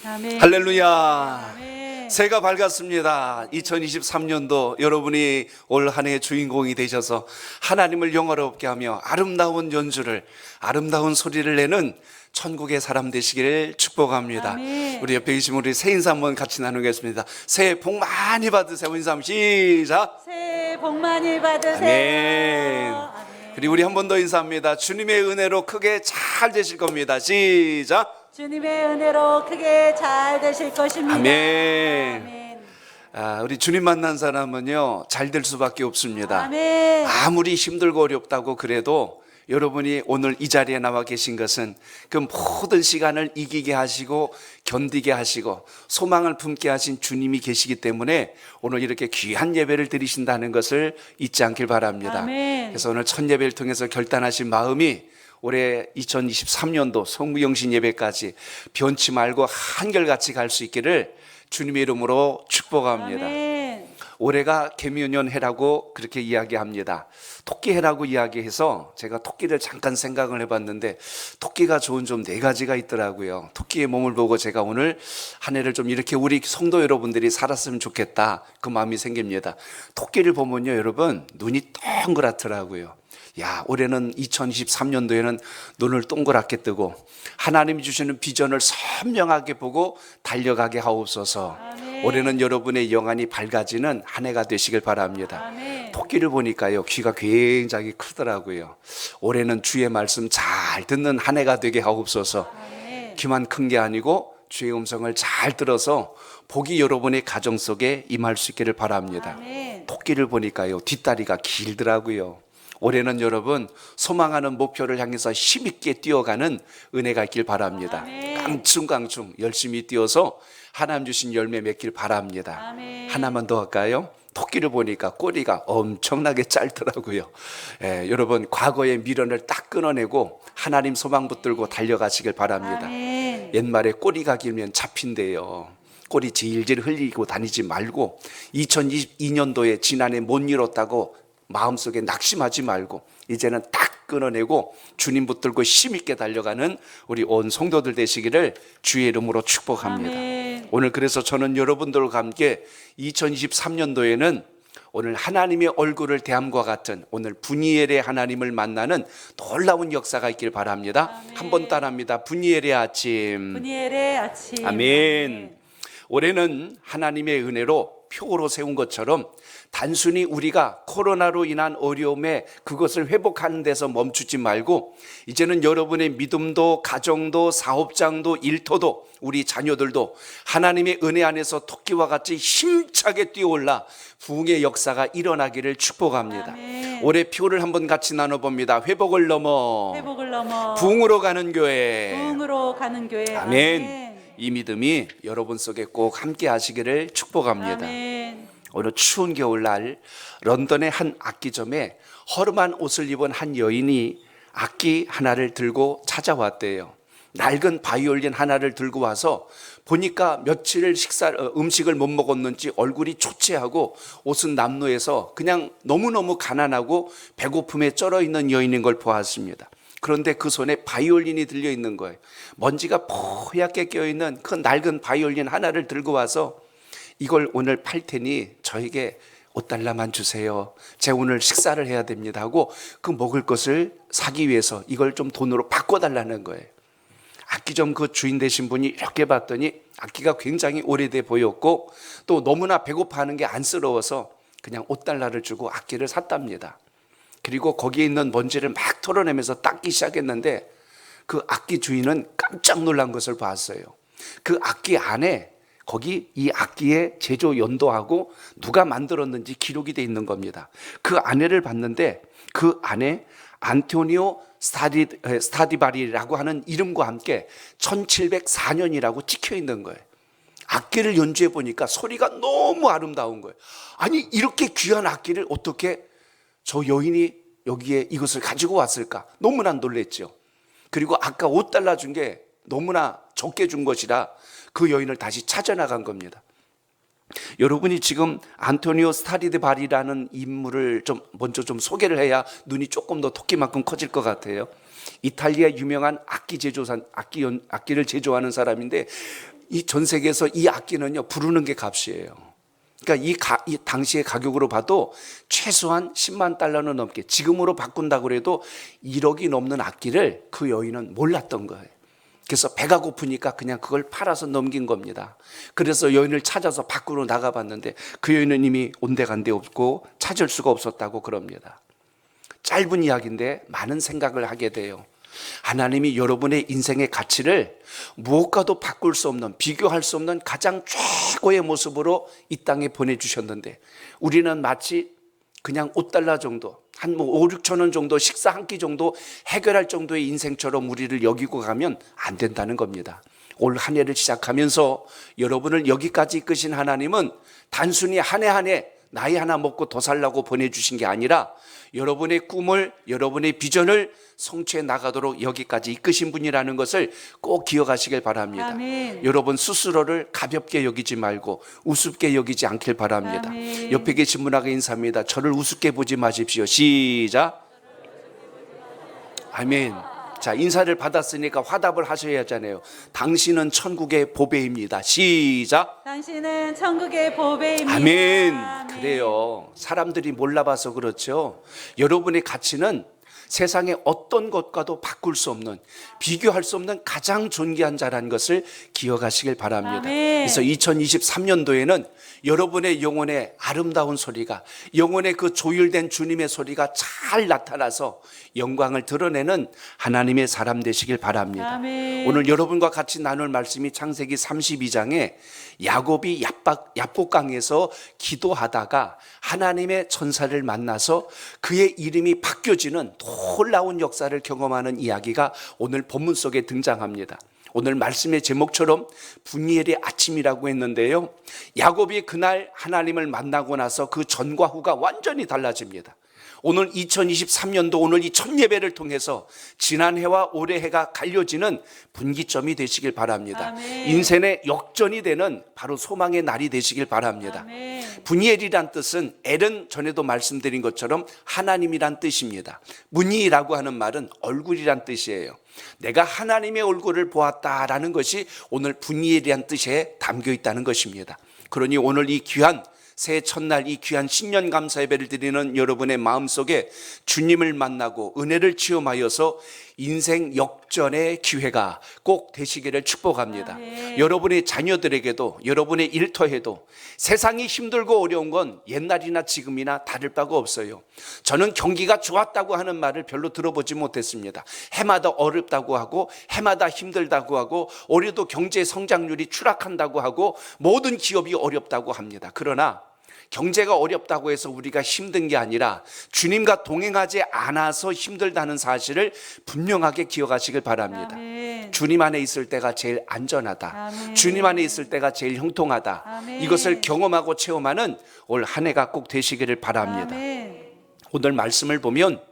아멘. 할렐루야. 아멘. 새해가 밝았습니다. 2023년도 여러분이 올 한 해의 주인공이 되셔서 하나님을 영화롭게 하며 아름다운 연주를, 아름다운 소리를 내는 천국의 사람 되시기를 축복합니다. 아멘. 우리 옆에 계신 우리 새 인사 한번 같이 나누겠습니다. 새해 복 많이 받으세요. 인사 한번 시작. 새해 복 많이 받으세요. 아멘. 아멘. 그리고 우리 한 번 더 인사합니다. 주님의 은혜로 크게 잘 되실 겁니다. 시작. 주님의 은혜로 크게 잘 되실 것입니다. 아멘. 아멘. 우리 주님 만난 사람은요, 잘 될 수밖에 없습니다. 아멘. 아무리 힘들고 어렵다고 그래도 여러분이 오늘 이 자리에 나와 계신 것은 그 모든 시간을 이기게 하시고 견디게 하시고 소망을 품게 하신 주님이 계시기 때문에 오늘 이렇게 귀한 예배를 드리신다는 것을 잊지 않길 바랍니다. 아멘. 그래서 오늘 첫 예배를 통해서 결단하신 마음이 올해 2023년도 성부영신 예배까지 변치 말고 한결같이 갈 수 있기를 주님의 이름으로 축복합니다. 아멘. 올해가 개묘년 해라고 그렇게 이야기합니다. 토끼 해라고 이야기해서 제가 토끼를 잠깐 생각을 해봤는데 토끼가 좋은 점 4가지가 있더라고요. 토끼의 몸을 보고 제가 오늘 한 해를 좀 이렇게 우리 성도 여러분들이 살았으면 좋겠다, 그 마음이 생깁니다. 토끼를 보면요, 여러분, 눈이 동그랗더라고요. 야, 올해는 2023년도에는 눈을 동그랗게 뜨고 하나님이 주시는 비전을 선명하게 보고 달려가게 하옵소서. 아멘. 올해는 여러분의 영안이 밝아지는 한 해가 되시길 바랍니다. 아멘. 토끼를 보니까요, 귀가 굉장히 크더라고요. 올해는 주의 말씀 잘 듣는 한 해가 되게 하옵소서. 아멘. 귀만 큰 게 아니고 주의 음성을 잘 들어서 복이 여러분의 가정 속에 임할 수 있기를 바랍니다. 아멘. 토끼를 보니까요, 뒷다리가 길더라고요. 올해는 여러분 소망하는 목표를 향해서 힘있게 뛰어가는 은혜가 있길 바랍니다. 아멘. 깡충깡충 열심히 뛰어서 하나님 주신 열매 맺길 바랍니다. 아멘. 하나만 더 할까요? 토끼를 보니까 꼬리가 엄청나게 짧더라고요. 여러분 과거의 미련을 딱 끊어내고 하나님 소망 붙들고 달려가시길 바랍니다. 아멘. 옛말에 꼬리가 길면 잡힌대요. 꼬리 질질 흘리고 다니지 말고 2022년도에 지난해 못 이뤘다고 마음속에 낙심하지 말고 이제는 딱 끊어내고 주님 붙들고 힘있게 달려가는 우리 온 성도들 되시기를 주의 이름으로 축복합니다. 아멘. 오늘 그래서 저는 여러분들과 함께 2023년도에는 오늘 하나님의 얼굴을 대함과 같은 오늘 분이엘의 하나님을 만나는 놀라운 역사가 있길 바랍니다. 아멘. 한번 따라합니다. 분이엘의 아침. 분이엘의 아침. 아멘. 올해는 하나님의 은혜로 표로 세운 것처럼 단순히 우리가 코로나로 인한 어려움에 그것을 회복하는 데서 멈추지 말고 이제는 여러분의 믿음도 가정도 사업장도 일터도 우리 자녀들도 하나님의 은혜 안에서 토끼와 같이 힘차게 뛰어올라 부흥의 역사가 일어나기를 축복합니다. 아멘. 올해 표를 한번 같이 나눠봅니다. 회복을 넘어 회복을 넘어 부흥으로 가는 교회. 부흥으로 가는 교회. 아멘. 이 믿음이 여러분 속에 꼭 함께 하시기를 축복합니다. 아멘. 오늘 추운 겨울날 런던의 한 악기점에 허름한 옷을 입은 한 여인이 악기 하나를 들고 찾아왔대요. 낡은 바이올린 하나를 들고 와서 보니까 며칠 음식을 못 먹었는지 얼굴이 초췌하고 옷은 남루해서 그냥 너무너무 가난하고 배고픔에 쩔어 있는 여인인 걸 보았습니다. 그런데 그 손에 바이올린이 들려 있는 거예요. 먼지가 뽀얗게 껴있는 그 낡은 바이올린 하나를 들고 와서 이걸 오늘 팔 테니 저에게 $5만 주세요. 제가 오늘 식사를 해야 됩니다 하고 그 먹을 것을 사기 위해서 이걸 좀 돈으로 바꿔달라는 거예요. 악기점 그 주인 되신 분이 이렇게 봤더니 악기가 굉장히 오래돼 보였고 또 너무나 배고파하는 게 안쓰러워서 그냥 $5를 주고 악기를 샀답니다. 그리고 거기에 있는 먼지를 막 털어내면서 닦기 시작했는데 그 악기 주인은 깜짝 놀란 것을 봤어요. 그 악기 안에 거기 이 악기의 제조 연도하고 누가 만들었는지 기록이 돼 있는 겁니다. 그 안에를 봤는데 그 안에 안토니오 스타디바리라고 하는 이름과 함께 1704년이라고 찍혀 있는 거예요. 악기를 연주해 보니까 소리가 너무 아름다운 거예요. 아니 이렇게 귀한 악기를 어떻게 저 여인이 여기에 이것을 가지고 왔을까? 너무나 놀랬죠. 그리고 아까 $5 준 게 너무나 적게 준 것이라 그 여인을 다시 찾아나간 겁니다. 여러분이 지금 안토니오 스타디바리라는 인물을 먼저 소개를 해야 눈이 조금 더 토끼만큼 커질 것 같아요. 이탈리아 유명한 악기를 제조하는 사람인데 이 전 세계에서 이 악기는요, 부르는 게 값이에요. 그러니까 이 당시의 가격으로 봐도 최소한 10만 달러는 넘게, 지금으로 바꾼다고 그래도 1억이 넘는 악기를 그 여인은 몰랐던 거예요. 그래서 배가 고프니까 그냥 그걸 팔아서 넘긴 겁니다. 그래서 여인을 찾아서 밖으로 나가봤는데 그 여인은 이미 온데간데 없고 찾을 수가 없었다고 그럽니다. 짧은 이야기인데 많은 생각을 하게 돼요. 하나님이 여러분의 인생의 가치를 무엇과도 바꿀 수 없는, 비교할 수 없는 가장 최고의 모습으로 이 땅에 보내주셨는데, 우리는 마치 그냥 5달러 정도, 한 5, 6천 원 정도, 식사 한 끼 정도 해결할 정도의 인생처럼 우리를 여기고 가면 안 된다는 겁니다. 올 한 해를 시작하면서 여러분을 여기까지 이끄신 하나님은 단순히 한 해 한 해 나이 하나 먹고 더 살라고 보내주신 게 아니라 여러분의 꿈을, 여러분의 비전을 성취해 나가도록 여기까지 이끄신 분이라는 것을 꼭 기억하시길 바랍니다. 아멘. 여러분 스스로를 가볍게 여기지 말고 우습게 여기지 않길 바랍니다. 아멘. 옆에 계신 분에게 인사합니다. 저를 우습게 보지 마십시오. 시작. 아멘. 자, 인사를 받았으니까 화답을 하셔야 하잖아요. 당신은 천국의 보배입니다. 시작. 당신은 천국의 보배입니다. 아멘. 아멘. 그래요. 사람들이 몰라봐서 그렇죠. 여러분의 가치는 세상의 어떤 것과도 바꿀 수 없는, 비교할 수 없는 가장 존귀한 자라는 것을 기억하시길 바랍니다. 아멘. 그래서 2023년도에는 여러분의 영혼의 아름다운 소리가, 영혼의 그 조율된 주님의 소리가 잘 나타나서 영광을 드러내는 하나님의 사람 되시길 바랍니다. 아멘. 오늘 여러분과 같이 나눌 말씀이 창세기 32장에 야곱이 야복강에서 기도하다가 하나님의 천사를 만나서 그의 이름이 바뀌어지는 놀라운 역사를 경험하는 이야기가 오늘 본문 속에 등장합니다. 오늘 말씀의 제목처럼 분이엘의 아침이라고 했는데요, 야곱이 그날 하나님을 만나고 나서 그 전과 후가 완전히 달라집니다. 오늘 2023년도 오늘 이 첫 예배를 통해서 지난 해와 올해 해가 갈려지는 분기점이 되시길 바랍니다. 아멘. 인생의 역전이 되는 바로 소망의 날이 되시길 바랍니다. 아멘. 분이엘이란 뜻은 엘은 전에도 말씀드린 것처럼 하나님이란 뜻입니다. 문이라고 하는 말은 얼굴이란 뜻이에요. 내가 하나님의 얼굴을 보았다라는 것이 오늘 분이엘이란 뜻에 담겨 있다는 것입니다. 그러니 오늘 이 귀한 새해 첫날 이 귀한 신년 감사 예배를 드리는 여러분의 마음속에 주님을 만나고 은혜를 체험하여서 인생 역전의 기회가 꼭 되시기를 축복합니다. 아멘. 여러분의 자녀들에게도, 여러분의 일터에도 세상이 힘들고 어려운 건 옛날이나 지금이나 다를 바가 없어요. 저는 경기가 좋았다고 하는 말을 별로 들어보지 못했습니다. 해마다 어렵다고 하고 해마다 힘들다고 하고 올해도 경제 성장률이 추락한다고 하고 모든 기업이 어렵다고 합니다. 그러나 경제가 어렵다고 해서 우리가 힘든 게 아니라 주님과 동행하지 않아서 힘들다는 사실을 분명하게 기억하시길 바랍니다. 아멘. 주님 안에 있을 때가 제일 안전하다. 아멘. 주님 안에 있을 때가 제일 형통하다. 아멘. 이것을 경험하고 체험하는 올 한 해가 꼭 되시기를 바랍니다. 아멘. 오늘 말씀을 보면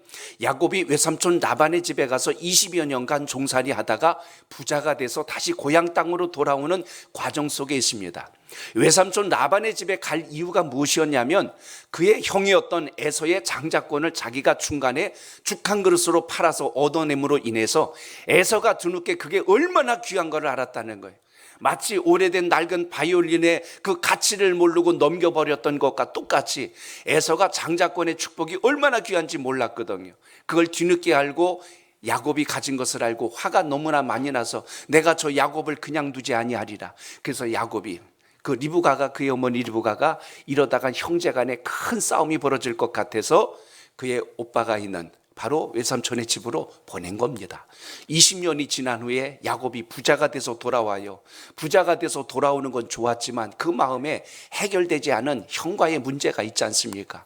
야곱이 외삼촌 라반의 집에 가서 20여 년간 종살이 하다가 부자가 돼서 다시 고향 땅으로 돌아오는 과정 속에 있습니다. 외삼촌 라반의 집에 갈 이유가 무엇이었냐면 그의 형이었던 에서의 장자권을 자기가 중간에 죽 한 그릇으로 팔아서 얻어냄으로 인해서 에서가 뒤늦게 그게 얼마나 귀한 걸 알았다는 거예요. 마치 오래된 낡은 바이올린의 그 가치를 모르고 넘겨버렸던 것과 똑같이 에서가 장자권의 축복이 얼마나 귀한지 몰랐거든요. 그걸 뒤늦게 알고 야곱이 가진 것을 알고 화가 너무나 많이 나서 내가 저 야곱을 그냥 두지 아니하리라. 그래서 야곱이 그 리브가가, 그의 어머니 리브가가 이러다가 형제간에 큰 싸움이 벌어질 것 같아서 그의 오빠가 있는 바로 외삼촌의 집으로 보낸 겁니다. 20년이 지난 후에 야곱이 부자가 돼서 돌아와요. 부자가 돼서 돌아오는 건 좋았지만 그 마음에 해결되지 않은 형과의 문제가 있지 않습니까?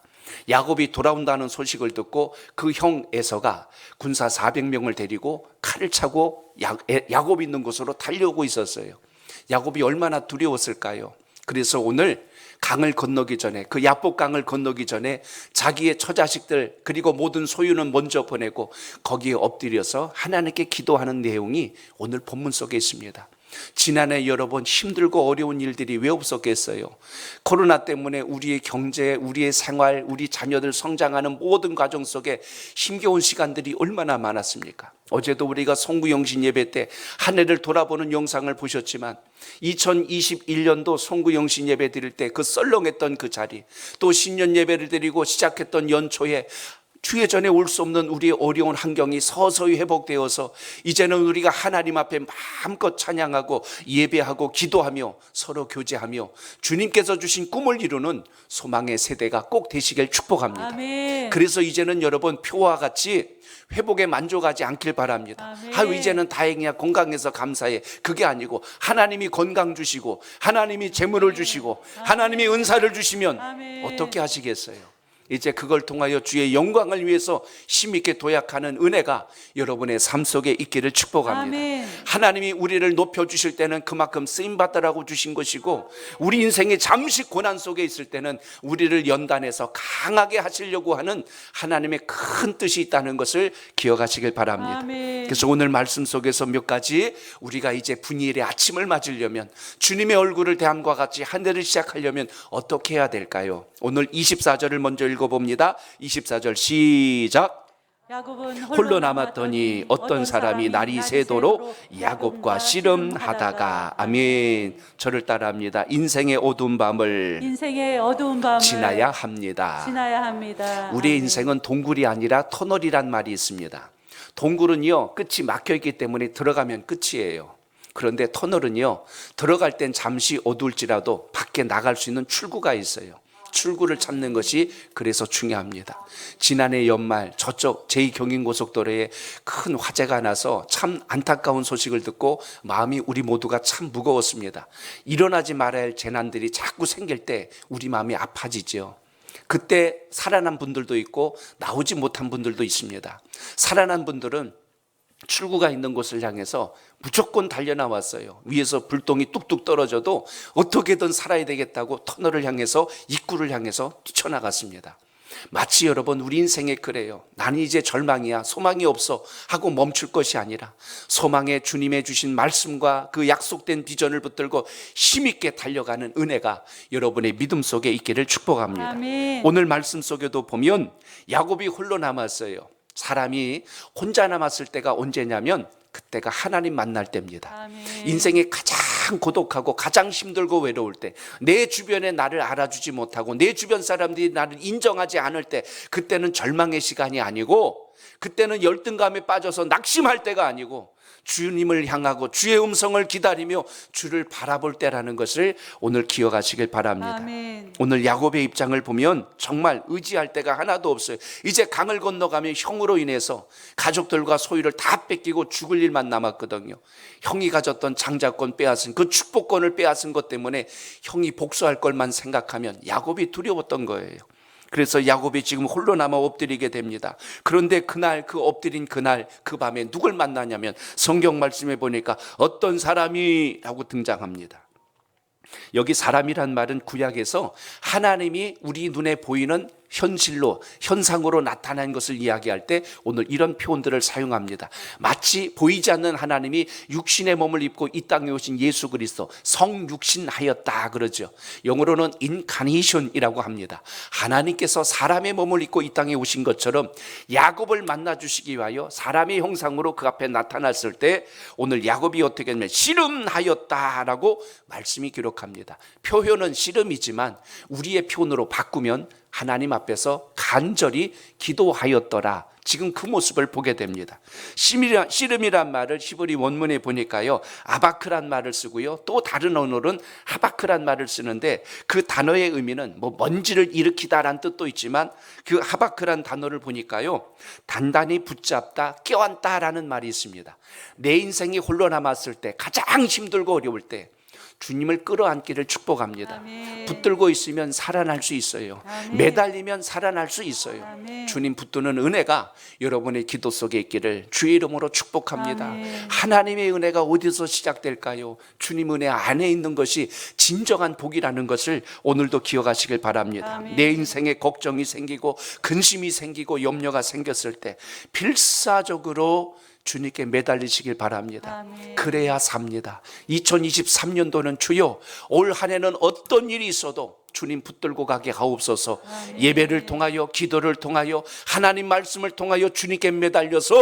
야곱이 돌아온다는 소식을 듣고 그 형 에서가 군사 400명을 데리고 칼을 차고 야곱이 있는 곳으로 달려오고 있었어요. 야곱이 얼마나 두려웠을까요? 그래서 오늘 강을 건너기 전에, 그 야복강을 건너기 전에 자기의 처자식들 그리고 모든 소유는 먼저 보내고 거기에 엎드려서 하나님께 기도하는 내용이 오늘 본문 속에 있습니다. 지난해 여러분 힘들고 어려운 일들이 왜 없었겠어요? 코로나 때문에 우리의 경제, 우리의 생활, 우리 자녀들 성장하는 모든 과정 속에 힘겨운 시간들이 얼마나 많았습니까? 어제도 우리가 송구영신 예배 때 한 해를 돌아보는 영상을 보셨지만 2021년도 송구영신 예배 드릴 때 그 썰렁했던 그 자리, 또 신년 예배를 드리고 시작했던 연초에 주의 전에 올 수 없는 우리의 어려운 환경이 서서히 회복되어서 이제는 우리가 하나님 앞에 마음껏 찬양하고 예배하고 기도하며 서로 교제하며 주님께서 주신 꿈을 이루는 소망의 세대가 꼭 되시길 축복합니다. 아멘. 그래서 이제는 여러분 표와 같이 회복에 만족하지 않길 바랍니다. 아멘. 아유 이제는 다행이야, 건강해서 감사해. 그게 아니고 하나님이 건강 주시고 하나님이 재물을 주시고 하나님이 은사를 주시면 아멘. 어떻게 하시겠어요? 이제 그걸 통하여 주의 영광을 위해서 힘있게 도약하는 은혜가 여러분의 삶 속에 있기를 축복합니다. 아멘. 하나님이 우리를 높여주실 때는 그만큼 쓰임받으라고 주신 것이고, 우리 인생이 잠시 고난 속에 있을 때는 우리를 연단해서 강하게 하시려고 하는 하나님의 큰 뜻이 있다는 것을 기억하시길 바랍니다. 아멘. 그래서 오늘 말씀 속에서 몇 가지 우리가 이제 분일의 아침을 맞으려면, 주님의 얼굴을 대함과 같이 한 해를 시작하려면 어떻게 해야 될까요? 오늘 24절을 먼저 읽어봅니다. 24절 시작. 야곱은 홀로 남았더니 어떤 사람이 날이 새도록 야곱과 씨름하다가, 아멘. 저를 따라합니다. 인생의 어두운 밤을 인생의 어두운 밤을 지나야 합니다. 지나야 합니다. 우리의 아멘. 인생은 동굴이 아니라 터널이란 말이 있습니다. 동굴은요, 끝이 막혀 있기 때문에 들어가면 끝이에요. 그런데 터널은요, 들어갈 땐 잠시 어두울지라도 밖에 나갈 수 있는 출구가 있어요. 출구를 찾는 것이 그래서 중요합니다. 지난해 연말 저쪽 제2경인고속도로에 큰 화재가 나서 참 안타까운 소식을 듣고 마음이 우리 모두가 참 무거웠습니다. 일어나지 말아야 할 재난들이 자꾸 생길 때 우리 마음이 아파지죠. 그때 살아난 분들도 있고 나오지 못한 분들도 있습니다. 살아난 분들은 출구가 있는 곳을 향해서 무조건 달려나왔어요. 위에서 불똥이 뚝뚝 떨어져도 어떻게든 살아야 되겠다고 터널을 향해서, 입구를 향해서 뛰쳐나갔습니다. 마치 여러분 우리 인생에 그래요. 나는 이제 절망이야, 소망이 없어 하고 멈출 것이 아니라 소망의 주님의 주신 말씀과 그 약속된 비전을 붙들고 힘있게 달려가는 은혜가 여러분의 믿음 속에 있기를 축복합니다. 아멘. 오늘 말씀 속에도 보면 야곱이 홀로 남았어요. 사람이 혼자 남았을 때가 언제냐면 그때가 하나님 만날 때입니다. 아멘. 인생이 가장 고독하고 가장 힘들고 외로울 때, 내 주변에 나를 알아주지 못하고 내 주변 사람들이 나를 인정하지 않을 때, 그때는 절망의 시간이 아니고, 그때는 열등감에 빠져서 낙심할 때가 아니고 주님을 향하고 주의 음성을 기다리며 주를 바라볼 때라는 것을 오늘 기억하시길 바랍니다. 아멘. 오늘 야곱의 입장을 보면 정말 의지할 데가 하나도 없어요. 이제 강을 건너가면 형으로 인해서 가족들과 소유를 다 뺏기고 죽을 일만 남았거든요. 형이 가졌던 장자권 빼앗은, 그 축복권을 빼앗은 것 때문에 형이 복수할 것만 생각하면 야곱이 두려웠던 거예요. 그래서 야곱이 지금 홀로 남아 엎드리게 됩니다. 그런데 그날, 그 엎드린 그날, 그 밤에 누굴 만나냐면 성경 말씀에 보니까 어떤 사람이라고 등장합니다. 여기 사람이란 말은 구약에서 하나님이 우리 눈에 보이는 현실로, 현상으로 나타난 것을 이야기할 때 오늘 이런 표현들을 사용합니다. 마치 보이지 않는 하나님이 육신의 몸을 입고 이 땅에 오신 예수 그리스도, 성육신하였다 그러죠. 영어로는 incarnation이라고 합니다. 하나님께서 사람의 몸을 입고 이 땅에 오신 것처럼 야곱을 만나 주시기 위하여 사람의 형상으로 그 앞에 나타났을 때 오늘 야곱이 어떻게 하냐면 씨름하였다라고 말씀이 기록합니다. 표현은 씨름이지만 우리의 표현으로 바꾸면 하나님 앞에서 간절히 기도하였더라. 지금 그 모습을 보게 됩니다. 씨름이란 말을 히브리 원문에 보니까요, 아바크란 말을 쓰고요, 또 다른 언어로는 하바크란 말을 쓰는데 그 단어의 의미는 뭐 먼지를 일으키다라는 뜻도 있지만 그 하바크란 단어를 보니까요, 단단히 붙잡다, 껴안다라는 말이 있습니다. 내 인생이 홀로 남았을 때, 가장 힘들고 어려울 때 주님을 끌어안기를 축복합니다. 아멘. 붙들고 있으면 살아날 수 있어요. 아멘. 매달리면 살아날 수 있어요. 아멘. 주님 붙드는 은혜가 여러분의 기도 속에 있기를 주의 이름으로 축복합니다. 아멘. 하나님의 은혜가 어디서 시작될까요? 주님 은혜 안에 있는 것이 진정한 복이라는 것을 오늘도 기억하시길 바랍니다. 아멘. 내 인생에 걱정이 생기고 근심이 생기고 염려가 생겼을 때 필사적으로 주님께 매달리시길 바랍니다. 아멘. 그래야 삽니다. 2023년도는 주여 올 한 해는 어떤 일이 있어도 주님 붙들고 가게 하옵소서. 예배를 통하여 기도를 통하여 하나님 말씀을 통하여 주님께 매달려서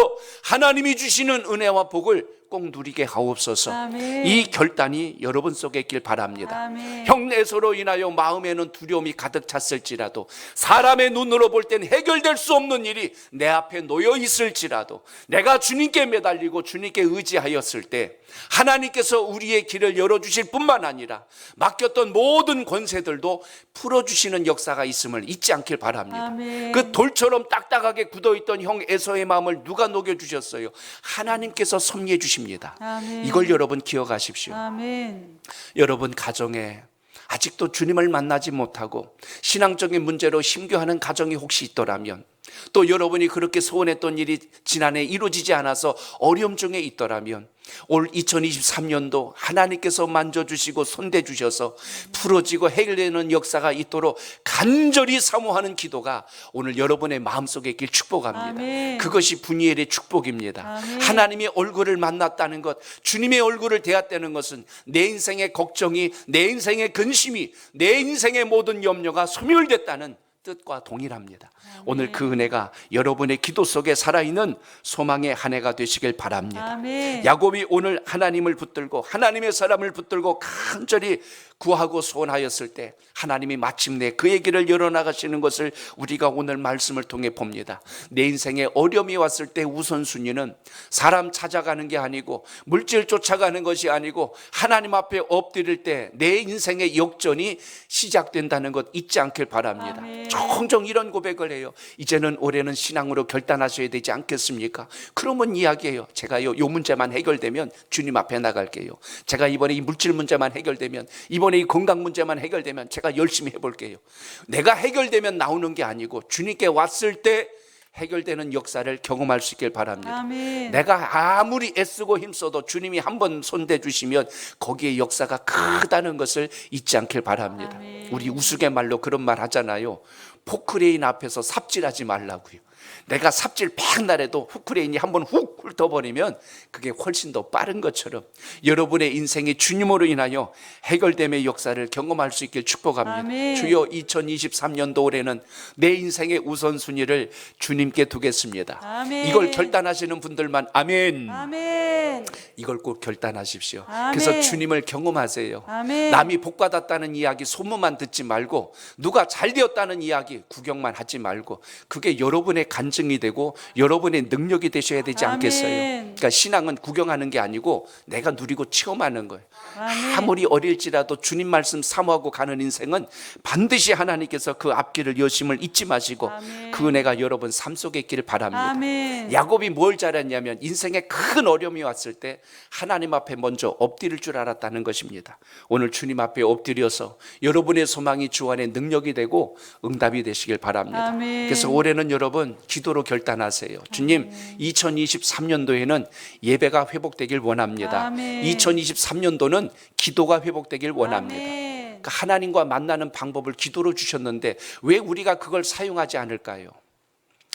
하나님이 주시는 은혜와 복을 꼭 누리게 하옵소서. 아멘. 이 결단이 여러분 속에 있길 바랍니다. 아멘. 형 에서로 인하여 마음에는 두려움이 가득 찼을지라도 사람의 눈으로 볼 땐 해결될 수 없는 일이 내 앞에 놓여 있을지라도 내가 주님께 매달리고 주님께 의지하였을 때 하나님께서 우리의 길을 열어주실 뿐만 아니라 맡겼던 모든 권세들도 풀어주시는 역사가 있음을 잊지 않길 바랍니다. 아멘. 그 돌처럼 딱딱하게 굳어있던 형 에서의 마음을 누가 녹여주셨어요? 하나님께서 섭리해 주십니다. 아멘. 이걸 여러분 기억하십시오. 아멘. 여러분 가정에 아직도 주님을 만나지 못하고 신앙적인 문제로 힘겨워하는 가정이 혹시 있더라면, 또 여러분이 그렇게 소원했던 일이 지난해 이루어지지 않아서 어려움 중에 있더라면 올 2023년도 하나님께서 만져주시고 손대주셔서 풀어지고 해결되는 역사가 있도록 간절히 사모하는 기도가 오늘 여러분의 마음속에 있길 축복합니다. 아멘. 그것이 분이엘의 축복입니다. 아멘. 하나님의 얼굴을 만났다는 것, 주님의 얼굴을 대했다는 것은 내 인생의 걱정이, 내 인생의 근심이, 내 인생의 모든 염려가 소멸됐다는 뜻과 동일합니다. 오늘 그 은혜가 여러분의 기도 속에 살아있는 소망의 한 해가 되시길 바랍니다. 아멘. 야곱이 오늘 하나님을 붙들고 하나님의 사람을 붙들고 간절히 구하고 소원하였을 때 하나님이 마침내 그의 길을 열어나가시는 것을 우리가 오늘 말씀을 통해 봅니다. 내 인생에 어려움이 왔을 때 우선순위는 사람 찾아가는 게 아니고 물질 쫓아가는 것이 아니고 하나님 앞에 엎드릴 때 내 인생의 역전이 시작된다는 것 잊지 않길 바랍니다. 아멘. 종종 이런 고백을 해요. 이제는 올해는 신앙으로 결단하셔야 되지 않겠습니까? 그러면 이야기해요. 제가요 요 문제만 해결되면 주님 앞에 나갈게요. 제가 이번에 이 물질 문제만 해결되면, 이번에 이 건강 문제만 해결되면 제가 열심히 해볼게요. 내가 해결되면 나오는 게 아니고 주님께 왔을 때 해결되는 역사를 경험할 수 있길 바랍니다. 아멘. 내가 아무리 애쓰고 힘써도 주님이 한번 손대주시면 거기에 역사가 크다는 것을 잊지 않길 바랍니다. 아멘. 우리 우스갯말로 그런 말 하잖아요. 포크레인 앞에서 삽질하지 말라고요. 내가 삽질 백날 해도 후크레인이 한번 훅 훑어버리면 그게 훨씬 더 빠른 것처럼 여러분의 인생이 주님으로 인하여 해결됨의 역사를 경험할 수 있길 축복합니다. 아멘. 주여 2023년도 올해는 내 인생의 우선순위를 주님께 두겠습니다. 아멘. 이걸 결단하시는 분들만 아멘. 아멘. 이걸 꼭 결단하십시오. 아멘. 그래서 주님을 경험하세요. 아멘. 남이 복받았다는 이야기 소문만 듣지 말고, 누가 잘 되었다는 이야기 구경만 하지 말고, 그게 여러분의 간증이 되고 여러분의 능력이 되셔야 되지 않겠어요? 아멘. 그러니까 신앙은 구경하는 게 아니고 내가 누리고 체험하는 거예요. 아멘. 아무리 어릴지라도 주님 말씀 사모하고 가는 인생은 반드시 하나님께서 그 앞길을 여심을 잊지 마시고 아멘. 그 은혜가 여러분 삶 속에 있기를 바랍니다. 아멘. 야곱이 뭘 잘했냐면 인생에 큰 어려움이 왔을 때 하나님 앞에 먼저 엎드릴 줄 알았다는 것입니다. 오늘 주님 앞에 엎드려서 여러분의 소망이 주 안에 능력이 되고 응답이 되시길 바랍니다. 아멘. 그래서 올해는 여러분 기도로 결단하세요. 주님, 2023년도에는 예배가 회복되길 원합니다. 아멘. 2023년도는 기도가 회복되길 원합니다. 아멘. 그러니까 하나님과 만나는 방법을 기도로 주셨는데 왜 우리가 그걸 사용하지 않을까요?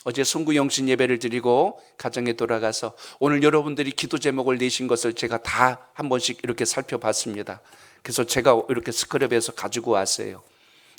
어제 송구영신 예배를 드리고 가정에 돌아가서 오늘 여러분들이 기도 제목을 내신 것을 제가 다 한 번씩 이렇게 살펴봤습니다. 그래서 제가 이렇게 스크랩에서 가지고 왔어요.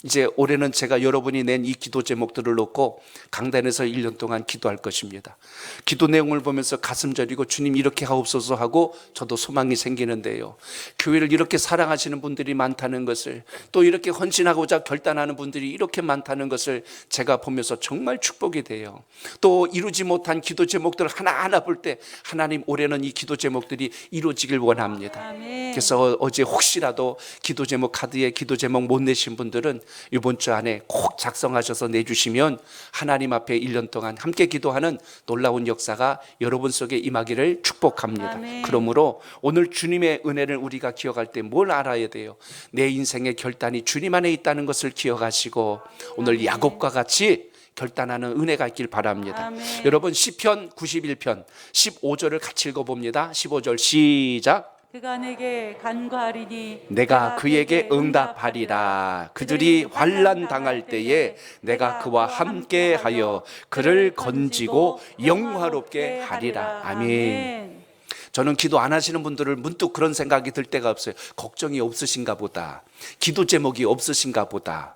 이제 올해는 제가 여러분이 낸 이 기도 제목들을 놓고 강단에서 1년 동안 기도할 것입니다. 기도 내용을 보면서 가슴 저리고 주님 이렇게 하옵소서 하고 저도 소망이 생기는데요. 교회를 이렇게 사랑하시는 분들이 많다는 것을, 또 이렇게 헌신하고자 결단하는 분들이 이렇게 많다는 것을 제가 보면서 정말 축복이 돼요. 또 이루지 못한 기도 제목들 하나하나 볼 때 하나님 올해는 이 기도 제목들이 이루어지길 원합니다. 아멘. 그래서 어제 혹시라도 기도 제목 카드에 기도 제목 못 내신 분들은 이번 주 안에 꼭 작성하셔서 내주시면 하나님 앞에 1년 동안 함께 기도하는 놀라운 역사가 여러분 속에 임하기를 축복합니다. 아멘. 그러므로 오늘 주님의 은혜를 우리가 기억할 때 뭘 알아야 돼요? 내 인생의 결단이 주님 안에 있다는 것을 기억하시고 오늘 야곱과 같이 결단하는 은혜가 있길 바랍니다. 아멘. 여러분 시편 91편 15절을 같이 읽어봅니다. 15절 시작. 그가 내게 간구하리니 내가 그에게 응답하리라. 그들이 환난 당할 때에 내가 그와 함께하여 그를 건지고 영화롭게 하리라. 아멘. 저는 기도 안 하시는 분들을 문득 그런 생각이 들 때가 없어요. 걱정이 없으신가 보다. 기도 제목이 없으신가 보다.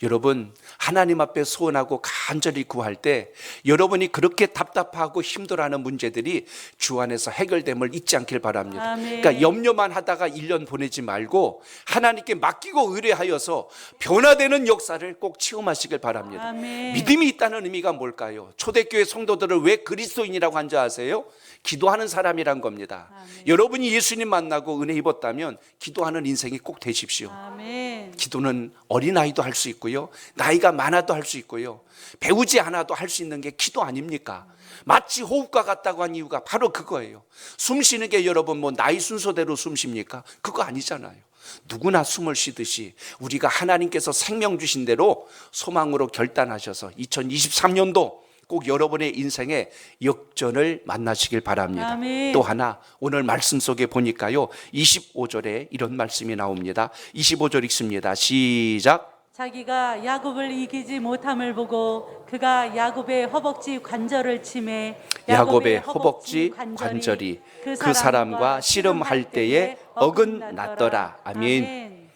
여러분, 하나님 앞에 소원하고 간절히 구할 때 여러분이 그렇게 답답하고 힘들어하는 문제들이 주 안에서 해결됨을 잊지 않길 바랍니다. 아멘. 그러니까 염려만 하다가 1년 보내지 말고 하나님께 맡기고 의뢰하여서 변화되는 역사를 꼭 체험하시길 바랍니다. 아멘. 믿음이 있다는 의미가 뭘까요? 초대교회 성도들을 왜 그리스도인이라고 한 줄 아세요? 기도하는 사람이란 겁니다. 아멘. 여러분이 예수님 만나고 은혜 입었다면 기도하는 인생이 꼭 되십시오. 아멘. 기도는 어린아이도 할 수 있고요, 나이가 많아도 할 수 있고요, 배우지 않아도 할 수 있는 게 기도 아닙니까? 마치 호흡과 같다고 한 이유가 바로 그거예요. 숨 쉬는 게 여러분 뭐 나이 순서대로 숨 쉽니까? 그거 아니잖아요. 누구나 숨을 쉬듯이 우리가 하나님께서 생명 주신 대로 소망으로 결단하셔서 2023년도 꼭 여러분의 인생에 역전을 만나시길 바랍니다. 아멘. 또 하나, 오늘 말씀 속에 보니까요 25절에 이런 말씀이 나옵니다. 25절 읽습니다. 시작. 자기가 야곱을 이기지 못함을 보고 그가 야곱의 허벅지 관절을 치매 야곱의 허벅지 관절이 그 사람과 씨름할 때에 어긋났더라. 아멘.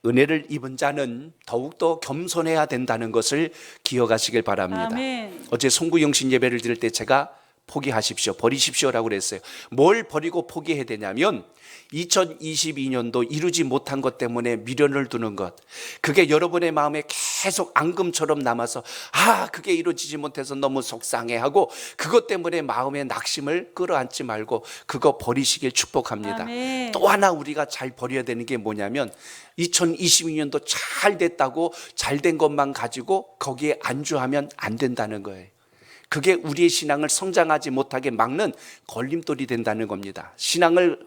은혜를 입은 자는 더욱더 겸손해야 된다는 것을 기억하시길 바랍니다. 아멘. 어제 송구영신 예배를 드릴 때 제가 포기하십시오, 버리십시오라고 그랬어요. 뭘 버리고 포기해야 되냐면 2022년도 이루지 못한 것 때문에 미련을 두는 것, 그게 여러분의 마음에 계속 앙금처럼 남아서 그게 이루어지지 못해서 너무 속상해하고 그것 때문에 마음의 낙심을 끌어안지 말고 그거 버리시길 축복합니다. 아멘. 또 하나 우리가 잘 버려야 되는 게 뭐냐면 2022년도 잘 됐다고 잘된 것만 가지고 거기에 안주하면 안 된다는 거예요. 그게 우리의 신앙을 성장하지 못하게 막는 걸림돌이 된다는 겁니다. 신앙을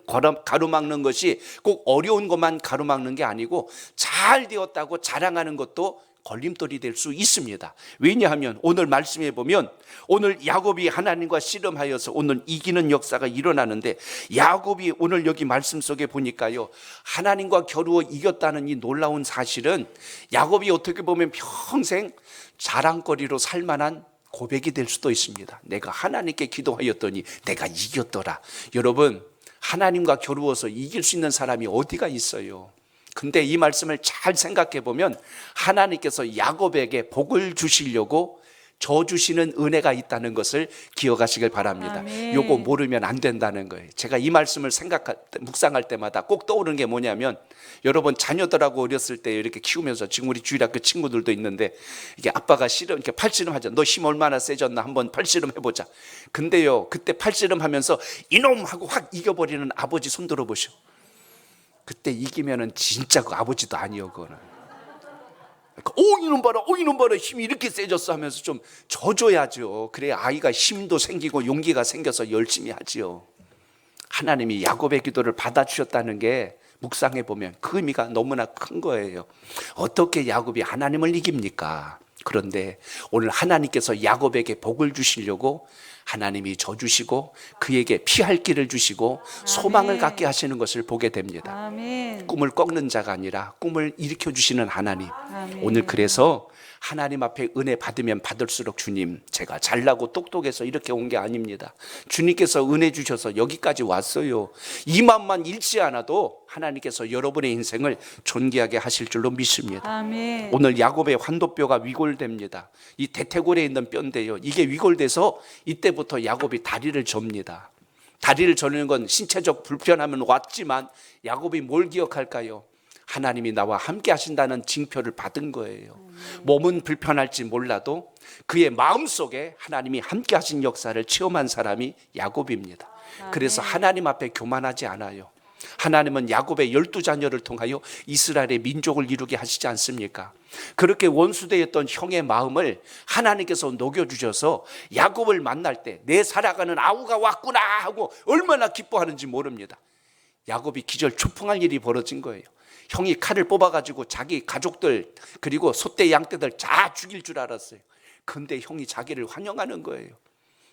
가로막는 것이 꼭 어려운 것만 가로막는 게 아니고 잘 되었다고 자랑하는 것도 걸림돌이 될 수 있습니다. 왜냐하면 오늘 말씀해 보면 오늘 야곱이 하나님과 씨름하여서 오늘 이기는 역사가 일어나는데, 야곱이 오늘 여기 말씀 속에 보니까요 하나님과 겨루어 이겼다는 이 놀라운 사실은 야곱이 어떻게 보면 평생 자랑거리로 살 만한 고백이 될 수도 있습니다. 내가 하나님께 기도하였더니 내가 이겼더라. 여러분, 하나님과 겨루어서 이길 수 있는 사람이 어디가 있어요? 근데 이 말씀을 잘 생각해 보면 하나님께서 야곱에게 복을 주시려고 저 주시는 은혜가 있다는 것을 기억하시길 바랍니다. 아멘. 요거 모르면 안 된다는 거예요. 제가 이 말씀을 묵상할 때마다 꼭 떠오르는 게 뭐냐면, 여러분 자녀들하고 어렸을 때 이렇게 키우면서 지금 우리 주일학교 친구들도 있는데 이게 아빠가 씨름 이렇게 팔씨름 하자. 너 힘 얼마나 세졌나 한번 팔씨름 해보자. 근데요 그때 팔씨름 하면서 이놈 하고 확 이겨버리는 아버지 손 들어보시오. 그때 이기면은 진짜 그 아버지도 아니요 그거는. 이놈 봐라, 이놈 봐라, 힘이 이렇게 세졌어 하면서 좀 져줘야죠. 그래야 아이가 힘도 생기고 용기가 생겨서 열심히 하지요. 하나님이 야곱의 기도를 받아주셨다는 게 묵상해 보면 그 의미가 너무나 큰 거예요. 어떻게 야곱이 하나님을 이깁니까? 그런데 오늘 하나님께서 야곱에게 복을 주시려고 하나님이 져주시고 그에게 피할 길을 주시고 소망을 갖게 하시는 것을 보게 됩니다. 아멘. 꿈을 꺾는 자가 아니라 꿈을 일으켜 주시는 하나님. 아멘. 오늘 그래서 하나님 앞에 은혜 받으면 받을수록 주님, 제가 잘나고 똑똑해서 이렇게 온 게 아닙니다. 주님께서 은혜 주셔서 여기까지 왔어요. 이 마음만 잃지 않아도 하나님께서 여러분의 인생을 존귀하게 하실 줄로 믿습니다. 아멘. 오늘 야곱의 환도뼈가 위골됩니다. 이 대퇴골에 있는 뼈인데요, 이게 위골돼서 이때부터 야곱이 다리를 접니다. 다리를 저는 건 신체적 불편함은 왔지만 야곱이 뭘 기억할까요? 하나님이 나와 함께 하신다는 징표를 받은 거예요. 몸은 불편할지 몰라도 그의 마음속에 하나님이 함께 하신 역사를 체험한 사람이 야곱입니다. 그래서 하나님 앞에 교만하지 않아요. 하나님은 야곱의 12자녀를 통하여 이스라엘의 민족을 이루게 하시지 않습니까? 그렇게 원수되었던 형의 마음을 하나님께서 녹여주셔서 야곱을 만날 때 내 살아가는 아우가 왔구나 하고 얼마나 기뻐하는지 모릅니다. 야곱이 기절초풍할 일이 벌어진 거예요. 형이 칼을 뽑아가지고 자기 가족들 그리고 소떼 양떼들 다 죽일 줄 알았어요. 근데 형이 자기를 환영하는 거예요.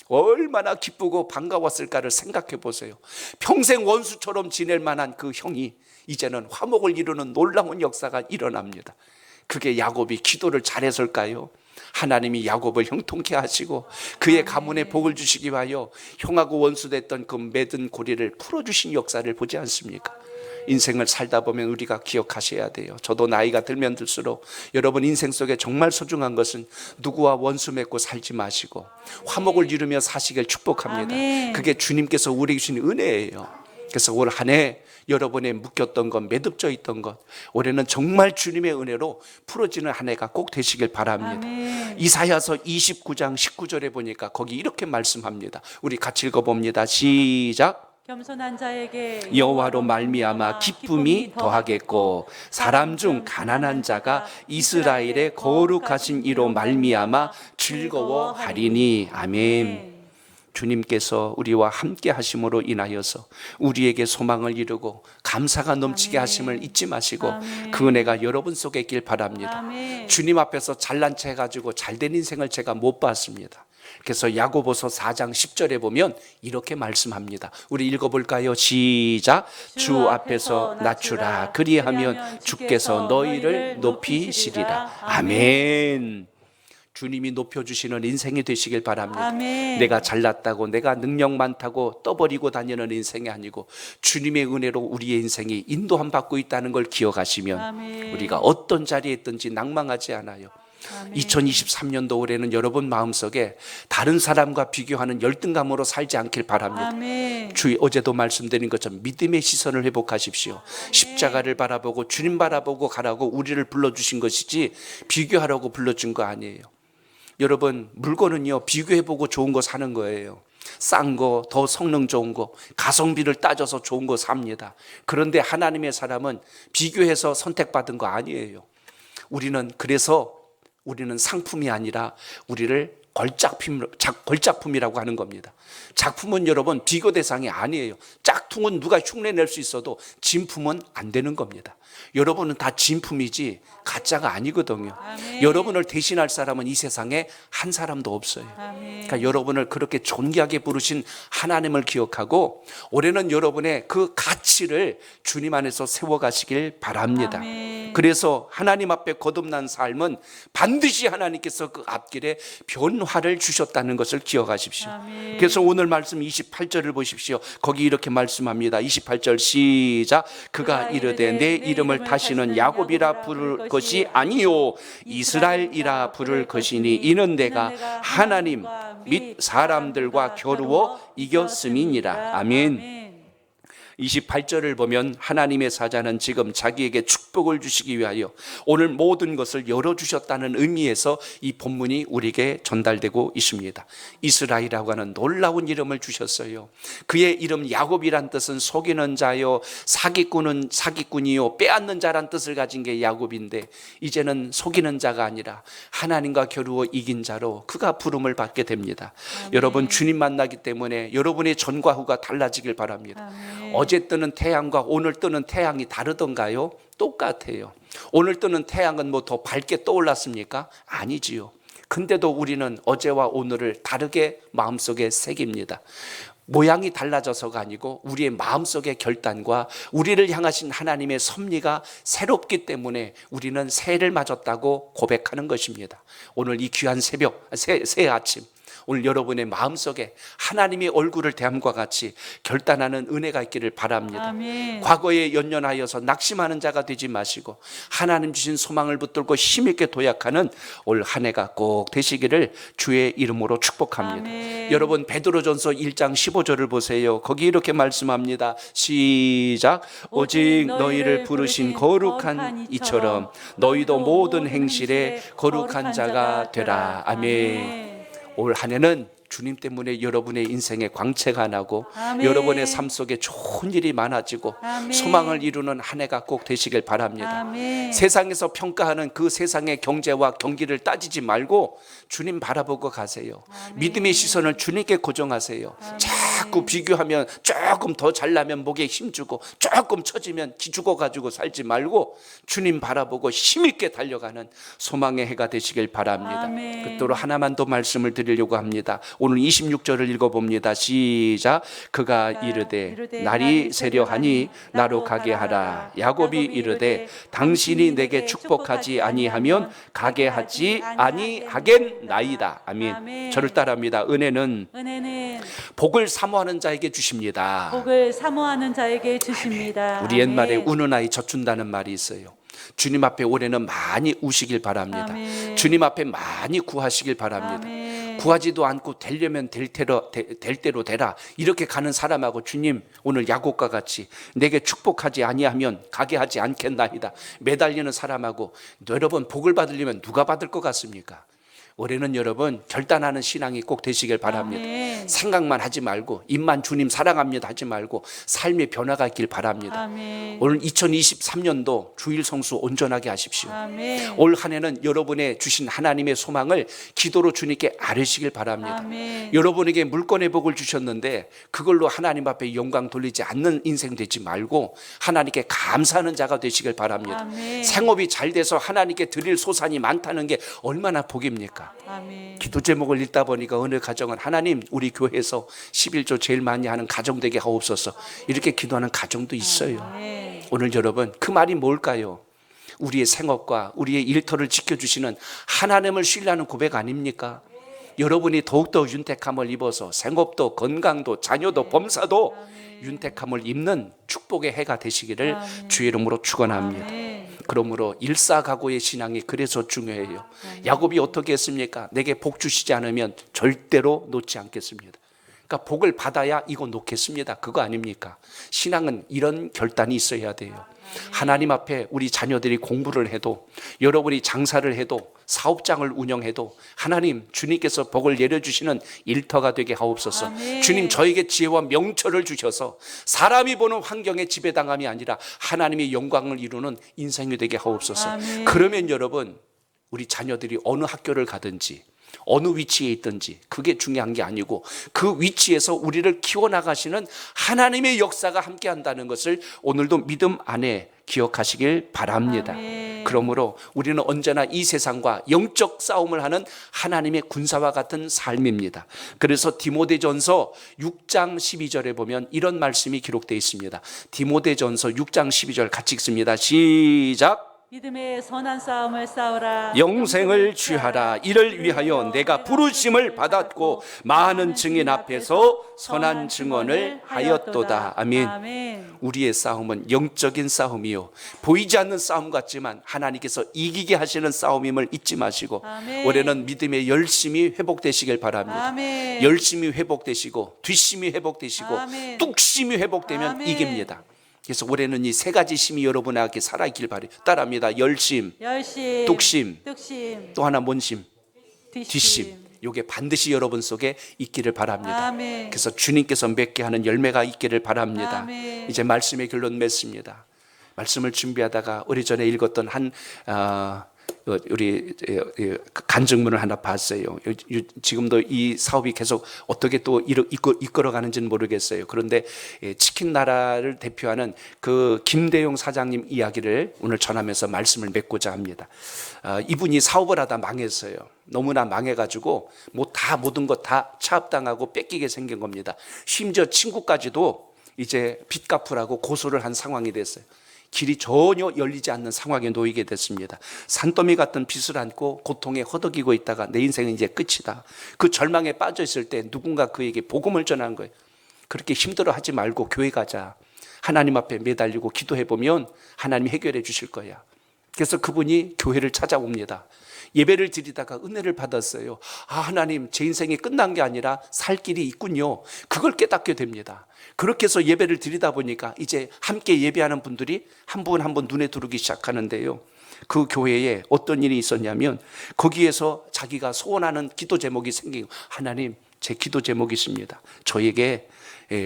얼마나 기쁘고 반가웠을까를 생각해 보세요. 평생 원수처럼 지낼 만한 그 형이 이제는 화목을 이루는 놀라운 역사가 일어납니다. 그게 야곱이 기도를 잘해서일까요? 하나님이 야곱을 형통케 하시고 그의 가문에 복을 주시기 위하여 형하고 원수됐던 그 맺은 고리를 풀어주신 역사를 보지 않습니까? 인생을 살다 보면 우리가 기억하셔야 돼요. 저도 나이가 들면 들수록 여러분 인생 속에 정말 소중한 것은 누구와 원수 맺고 살지 마시고 화목을 이루며 사시길 축복합니다. 아멘. 그게 주님께서 우리에게 주신 은혜예요. 그래서 올 한 해 여러분의 묶였던 것, 매듭져 있던 것, 올해는 정말 주님의 은혜로 풀어지는 한 해가 꼭 되시길 바랍니다. 아멘. 이사야서 29장 19절에 보니까 거기 이렇게 말씀합니다. 우리 같이 읽어봅니다. 시작. 겸손한 자에게 여호와로 말미암아 기쁨이 더하겠고 사람 중 가난한 자가 이스라엘의 거룩하신 이로 말미암아 즐거워하리니. 아멘. 주님께서 우리와 함께 하심으로 인하여서 우리에게 소망을 이루고 감사가 넘치게 하심을 잊지 마시고 그 은혜가 여러분 속에 있길 바랍니다. 아멘. 주님 앞에서 잘난 체 해가지고 잘된 인생을 제가 못 봤습니다. 그래서 야고보서 4장 10절에 보면 이렇게 말씀합니다. 우리 읽어볼까요? 시작. 주 앞에서 낮추라. 그리하면 주께서 너희를 높이시리라. 아멘. 주님이 높여주시는 인생이 되시길 바랍니다. 아멘. 내가 잘났다고 내가 능력 많다고 떠버리고 다니는 인생이 아니고 주님의 은혜로 우리의 인생이 인도함 받고 있다는 걸 기억하시면 아멘. 우리가 어떤 자리에 있든지 낭망하지 않아요. 아멘. 2023년도 올해는 여러분 마음속에 다른 사람과 비교하는 열등감으로 살지 않길 바랍니다. 아멘. 어제도 말씀드린 것처럼 믿음의 시선을 회복하십시오. 십자가를 바라보고 주님 바라보고 가라고 우리를 불러주신 것이지 비교하라고 불러준 거 아니에요. 여러분 물건은요 비교해보고 좋은 거 사는 거예요. 싼 거, 더 성능 좋은 거, 가성비를 따져서 좋은 거 삽니다. 그런데 하나님의 사람은 비교해서 선택받은 거 아니에요. 우리는 상품이 아니라 우리를 걸작품이라고 하는 겁니다. 작품은 여러분 비교 대상이 아니에요. 짝퉁은 누가 흉내낼 수 있어도 진품은 안 되는 겁니다. 여러분은 다 진품이지 가짜가 아니거든요. 아멘. 여러분을 대신할 사람은 이 세상에 한 사람도 없어요. 아멘. 그러니까 여러분을 그렇게 존귀하게 부르신 하나님을 기억하고 올해는 여러분의 그 가치를 주님 안에서 세워가시길 바랍니다. 아멘. 그래서 하나님 앞에 거듭난 삶은 반드시 하나님께서 그 앞길에 변화를 주셨다는 것을 기억하십시오. 아멘. 그래서 오늘 말씀 28절을 보십시오. 거기 이렇게 말씀합니다. 28절 시작. 그가 이르되 내 이름을 다시는 야곱이라 부를 것이 아니요 이스라엘이라 부를 것이니 이는 내가 하나님 및 사람들과 겨루어 이겼음이니라. 아멘. 28절을 보면 하나님의 사자는 지금 자기에게 축복을 주시기 위하여 오늘 모든 것을 열어주셨다는 의미에서 이 본문이 우리에게 전달되고 있습니다. 이스라엘이라고 하는 놀라운 이름을 주셨어요. 그의 이름 야곱이란 뜻은 속이는 자요 사기꾼이요 빼앗는 자란 뜻을 가진 게 야곱인데 이제는 속이는 자가 아니라 하나님과 겨루어 이긴 자로 그가 부름을 받게 됩니다. 여러분 주님 만나기 때문에 여러분의 전과 후가 달라지길 바랍니다. 어제 뜨는 태양과 오늘 뜨는 태양이 다르던가요? 똑같아요. 오늘 뜨는 태양은 뭐 더 밝게 떠올랐습니까? 아니지요. 근데도 우리는 어제와 오늘을 다르게 마음속에 새깁니다. 모양이 달라져서가 아니고 우리의 마음속의 결단과 우리를 향하신 하나님의 섭리가 새롭기 때문에 우리는 새해를 맞았다고 고백하는 것입니다. 오늘 이 귀한 새벽, 새 아침 오늘 여러분의 마음속에 하나님의 얼굴을 대함과 같이 결단하는 은혜가 있기를 바랍니다. 아멘. 과거에 연연하여서 낙심하는 자가 되지 마시고 하나님 주신 소망을 붙들고 힘있게 도약하는 올 한 해가 꼭 되시기를 주의 이름으로 축복합니다. 아멘. 여러분 베드로전서 1장 15절을 보세요. 거기 이렇게 말씀합니다. 시작. 오직 너희를 부르신 거룩한 이처럼 너희도 모든 행실에 거룩한 자가 되라. 아멘. 올 한 해는 주님 때문에 여러분의 인생에 광채가 나고 아멘. 여러분의 삶 속에 좋은 일이 많아지고 아멘. 소망을 이루는 한 해가 꼭 되시길 바랍니다. 아멘. 세상에서 평가하는 그 세상의 경제와 경기를 따지지 말고 주님 바라보고 가세요. 아멘. 믿음의 시선을 주님께 고정하세요. 자꾸 비교하면 조금 더 잘나면 목에 힘주고 조금 처지면 기죽어가지고 살지 말고 주님 바라보고 힘있게 달려가는 소망의 해가 되시길 바랍니다. 아멘. 끝으로 하나만 더 말씀을 드리려고 합니다. 오늘 26절을 읽어봅니다. 시작. 그가 이르되 날이 새려하니 나로 가게 하라. 야곱이 이르되 당신이 내게 축복하지 아니하면 가게 하지 아니하겠나이다. 아멘. 저를 따라합니다. 은혜는 복을 사모하는 자에게 주십니다. 복을 사모하는 자에게 주십니다. 우리 옛말에 우는 아이 젖준다는 말이 있어요. 주님 앞에 올해는 많이 우시길 바랍니다. 아멘. 주님 앞에 많이 구하시길 바랍니다. 아멘. 구하지도 않고 되려면 될 대로 되라 이렇게 가는 사람하고 주님 오늘 야곱과 같이 내게 축복하지 아니하면 가게 하지 않겠나이다 매달리는 사람하고 여러분 복을 받으려면 누가 받을 것 같습니까? 올해는 여러분 결단하는 신앙이 꼭 되시길 바랍니다. 아멘. 생각만 하지 말고 입만 주님 사랑합니다 하지 말고 삶의 변화가 있길 바랍니다. 아멘. 오늘 2023년도 주일 성수 온전하게 하십시오. 아멘. 올 한 해는 여러분의 주신 하나님의 소망을 기도로 주님께 아뢰시길 바랍니다. 아멘. 여러분에게 물건의 복을 주셨는데 그걸로 하나님 앞에 영광 돌리지 않는 인생 되지 말고 하나님께 감사하는 자가 되시길 바랍니다. 아멘. 생업이 잘 돼서 하나님께 드릴 소산이 많다는 게 얼마나 복입니까? 아멘. 기도 제목을 읽다 보니까 어느 가정은 하나님 우리 교회에서 11조 제일 많이 하는 가정 되게 하옵소서 이렇게 기도하는 가정도 있어요. 아멘. 오늘 여러분 그 말이 뭘까요? 우리의 생업과 우리의 일터를 지켜주시는 하나님을 신뢰하는 고백 아닙니까? 여러분이 더욱더 윤택함을 입어서 생업도 건강도 자녀도 범사도 윤택함을 입는 축복의 해가 되시기를 주의 이름으로 축원합니다. 아멘. 그러므로 일사각오의 신앙이 그래서 중요해요. 야곱이 어떻게 했습니까? 내게 복 주시지 않으면 절대로 놓지 않겠습니다. 그러니까 복을 받아야 이거 놓겠습니다. 그거 아닙니까? 신앙은 이런 결단이 있어야 돼요. 하나님 앞에 우리 자녀들이 공부를 해도 여러분이 장사를 해도 사업장을 운영해도 하나님 주님께서 복을 내려주시는 일터가 되게 하옵소서. 아멘. 주님 저에게 지혜와 명철을 주셔서 사람이 보는 환경에 지배당함이 아니라 하나님의 영광을 이루는 인생이 되게 하옵소서. 아멘. 그러면 여러분 우리 자녀들이 어느 학교를 가든지 어느 위치에 있든지 그게 중요한 게 아니고 그 위치에서 우리를 키워나가시는 하나님의 역사가 함께한다는 것을 오늘도 믿음 안에 기억하시길 바랍니다. 아멘. 그러므로 우리는 언제나 이 세상과 영적 싸움을 하는 하나님의 군사와 같은 삶입니다. 그래서 디모데전서 6장 12절에 보면 이런 말씀이 기록되어 있습니다. 디모데전서 6장 12절 같이 읽습니다. 시작. 믿음의 선한 싸움을 싸우라. 영생을 취하라. 이를 위하여 내가 부르심을 받았고 많은 증인 앞에서 선한 증언을 하였도다. 아멘. 아멘. 우리의 싸움은 영적인 싸움이요 보이지 않는 싸움 같지만 하나님께서 이기게 하시는 싸움임을 잊지 마시고 아멘. 올해는 믿음의 열심이 회복되시길 바랍니다. 아멘. 열심이 회복되시고 뒷심이 회복되시고 아멘. 뚝심이 회복되면 아멘. 이깁니다. 그래서 올해는 이 세 가지 심이 여러분에게 살아있길 바래요. 따라합니다. 열심, 열심, 뚝심, 뚝심, 또 하나 뭔 심? 뒷심. 뒷심. 요게 반드시 여러분 속에 있기를 바랍니다. 아멘. 그래서 주님께서 맺게 하는 열매가 있기를 바랍니다. 아멘. 이제 말씀의 결론 맺습니다. 말씀을 준비하다가 오래전에 읽었던 한 우리 간증문을 하나 봤어요. 지금도 이 사업이 계속 어떻게 또 이끌어가는지는 모르겠어요. 그런데 치킨 나라를 대표하는 그 김대용 사장님 이야기를 오늘 전하면서 말씀을 맺고자 합니다. 이분이 사업을 하다 망했어요. 너무나 망해가지고 모든 것 다 차압당하고 뺏기게 생긴 겁니다. 심지어 친구까지도 이제 빚 갚으라고 고소를 한 상황이 됐어요. 길이 전혀 열리지 않는 상황에 놓이게 됐습니다. 산더미 같은 빚을 안고 고통에 허덕이고 있다가 내 인생은 이제 끝이다. 그 절망에 빠져 있을 때 누군가 그에게 복음을 전한 거예요. 그렇게 힘들어하지 말고 교회 가자. 하나님 앞에 매달리고 기도해 보면 하나님이 해결해 주실 거야. 그래서 그분이 교회를 찾아옵니다. 예배를 드리다가 은혜를 받았어요. 하나님 제 인생이 끝난 게 아니라 살 길이 있군요. 그걸 깨닫게 됩니다. 그렇게 해서 예배를 드리다 보니까 이제 함께 예배하는 분들이 한 분 한 분 눈에 들어오기 시작하는데요. 그 교회에 어떤 일이 있었냐면 거기에서 자기가 소원하는 기도 제목이 생기고 하나님 제 기도 제목이 있습니다. 저에게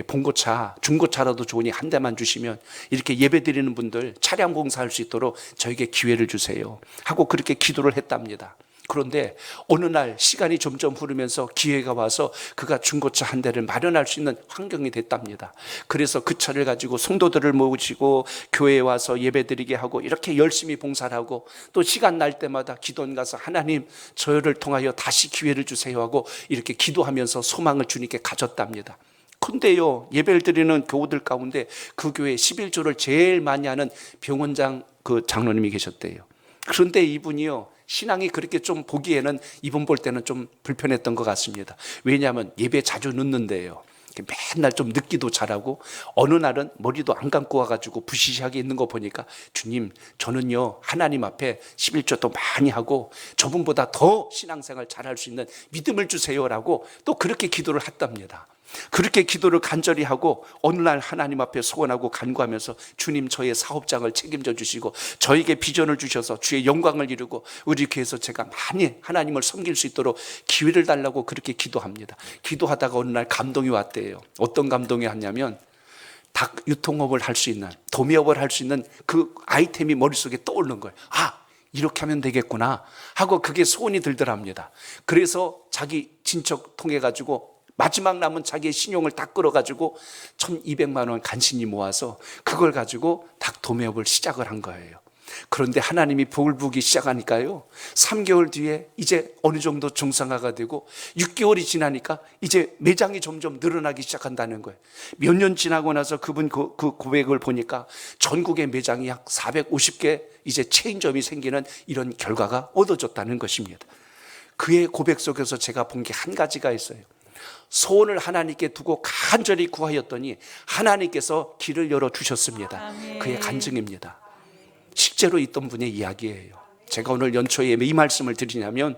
봉고차, 중고차라도 좋으니 한 대만 주시면 이렇게 예배 드리는 분들 차량 봉사할 수 있도록 저에게 기회를 주세요 하고 그렇게 기도를 했답니다. 그런데 어느 날 시간이 점점 흐르면서 기회가 와서 그가 중고차 한 대를 마련할 수 있는 환경이 됐답니다. 그래서 그 차를 가지고 성도들을 모으시고 교회에 와서 예배드리게 하고 이렇게 열심히 봉사를 하고 또 시간 날 때마다 기도원 가서 하나님 저를 통하여 다시 기회를 주세요 하고 이렇게 기도하면서 소망을 주님께 가졌답니다. 근데요, 예배를 드리는 교우들 가운데 그 교회 11조를 제일 많이 하는 병원장 그 장로님이 계셨대요. 그런데 이분이요, 신앙이 그렇게 좀 보기에는 이분 볼 때는 좀 불편했던 것 같습니다. 왜냐하면 예배 자주 늦는데요, 맨날 좀 늦기도 잘하고 어느 날은 머리도 안 감고 와가지고 부시시하게 있는 거 보니까 주님 저는요 하나님 앞에 11조도 많이 하고 저분보다 더 신앙생활 잘할 수 있는 믿음을 주세요라고 또 그렇게 기도를 했답니다. 그렇게 기도를 간절히 하고 어느 날 하나님 앞에 소원하고 간구하면서 주님 저의 사업장을 책임져 주시고 저에게 비전을 주셔서 주의 영광을 이루고 우리 교회에서 제가 많이 하나님을 섬길 수 있도록 기회를 달라고 그렇게 기도합니다. 기도하다가 어느 날 감동이 왔대요. 어떤 감동이 왔냐면 닭 유통업을 할 수 있는, 도매업을 할 수 있는 그 아이템이 머릿속에 떠오르는 거예요. 아, 이렇게 하면 되겠구나 하고 그게 소원이 들더랍니다. 그래서 자기 친척 통해 가지고 마지막 남은 자기의 신용을 다 끌어가지고 1,200만 원 간신히 모아서 그걸 가지고 닭 도매업을 시작을 한 거예요. 그런데 하나님이 복을 부기 시작하니까요, 3개월 뒤에 이제 어느 정도 정상화가 되고 6개월이 지나니까 이제 매장이 점점 늘어나기 시작한다는 거예요. 몇 년 지나고 나서 그분 그 고백을 보니까 전국의 매장이 약 450개 이제 체인점이 생기는 이런 결과가 얻어졌다는 것입니다. 그의 고백 속에서 제가 본 게 한 가지가 있어요. 소원을 하나님께 두고 간절히 구하였더니 하나님께서 길을 열어주셨습니다. 아멘. 그의 간증입니다. 실제로 있던 분의 이야기예요. 제가 오늘 연초에 이 말씀을 드리냐면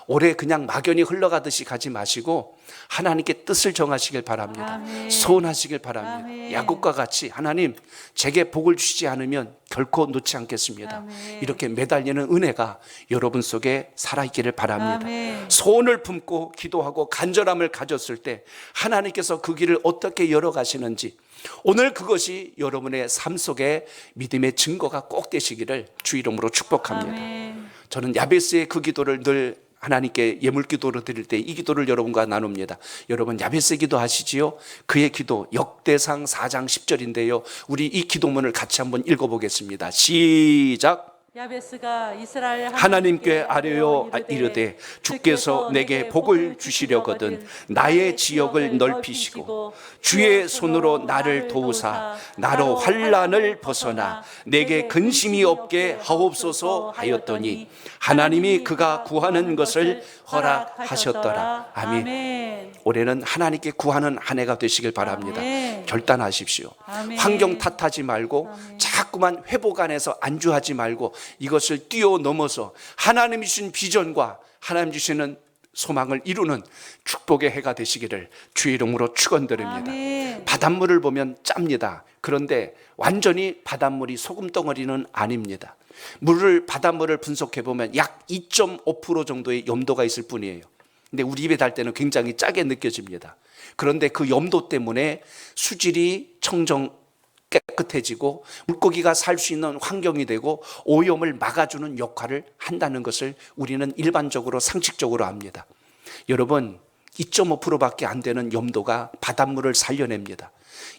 올해 그냥 막연히 흘러가듯이 가지 마시고 하나님께 뜻을 정하시길 바랍니다. 아멘. 소원하시길 바랍니다. 아멘. 야곱과 같이 하나님 제게 복을 주시지 않으면 결코 놓지 않겠습니다. 아멘. 이렇게 매달리는 은혜가 여러분 속에 살아있기를 바랍니다. 아멘. 소원을 품고 기도하고 간절함을 가졌을 때 하나님께서 그 길을 어떻게 열어가시는지 오늘 그것이 여러분의 삶 속에 믿음의 증거가 꼭 되시기를 주 이름으로 축복합니다. 아멘. 저는 야베스의 그 기도를 늘 하나님께 예물 기도를 드릴 때 이 기도를 여러분과 나눕니다. 여러분 야베스 기도 하시지요? 그의 기도 역대상 4장 10절인데요. 우리 이 기도문을 같이 한번 읽어보겠습니다. 시작. 야베스가 이스라엘 하나님께 아뢰어 이르되 주께서 내게 복을 주시려거든 나의 지역을 넓히시고 주의 손으로 나를 도우사 나로 환난을 벗어나 내게 근심이 없게 하옵소서 하였더니 하나님이 그가 구하는 것을 허락하셨더라. 아멘. 올해는 하나님께 구하는 한 해가 되시길 바랍니다. 아멘. 결단하십시오. 아멘. 환경 탓하지 말고 아멘. 자꾸만 회복 안에서 안주하지 말고 이것을 뛰어넘어서 하나님이 주신 비전과 하나님 주시는 소망을 이루는 축복의 해가 되시기를 주의 이름으로 축원드립니다. 아멘. 바닷물을 보면 짭니다. 그런데 완전히 바닷물이 소금덩어리는 아닙니다. 바닷물을 분석해 보면 약 2.5% 정도의 염도가 있을 뿐이에요. 근데 우리 입에 달 때는 굉장히 짜게 느껴집니다. 그런데 그 염도 때문에 수질이 청정 깨끗해지고 물고기가 살 수 있는 환경이 되고 오염을 막아주는 역할을 한다는 것을 우리는 일반적으로 상식적으로 압니다. 여러분 2.5%밖에 안 되는 염도가 바닷물을 살려냅니다.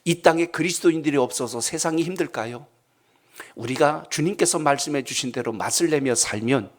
이 땅에 그리스도인들이 없어서 세상이 힘들까요? 우리가 주님께서 말씀해 주신 대로 맛을 내며 살면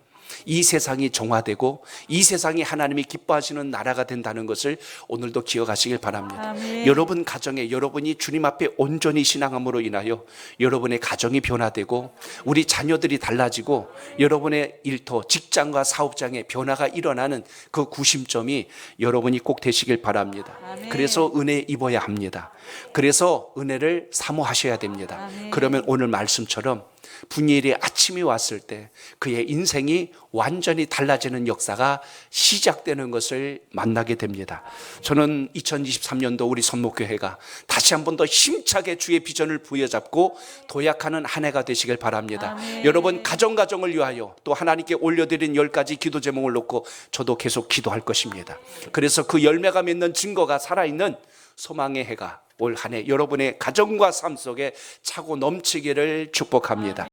이 세상이 정화되고 이 세상이 하나님이 기뻐하시는 나라가 된다는 것을 오늘도 기억하시길 바랍니다. 아멘. 여러분 가정에 여러분이 주님 앞에 온전히 신앙함으로 인하여 여러분의 가정이 변화되고 우리 자녀들이 달라지고 여러분의 일터, 직장과 사업장에 변화가 일어나는 그 구심점이 여러분이 꼭 되시길 바랍니다. 아멘. 그래서 은혜 입어야 합니다. 그래서 은혜를 사모하셔야 됩니다. 아멘. 그러면 오늘 말씀처럼 분이엘의 아침이 왔을 때 그의 인생이 완전히 달라지는 역사가 시작되는 것을 만나게 됩니다. 저는 2023년도 우리 선목교회가 다시 한 번 더 힘차게 주의 비전을 부여잡고 도약하는 한 해가 되시길 바랍니다. 아멘. 여러분 가정을 위하여 또 하나님께 올려드린 10가지 기도 제목을 놓고 저도 계속 기도할 것입니다. 그래서 그 열매가 맺는 증거가 살아있는 소망의 해가 올 한 해 여러분의 가정과 삶 속에 차고 넘치기를 축복합니다.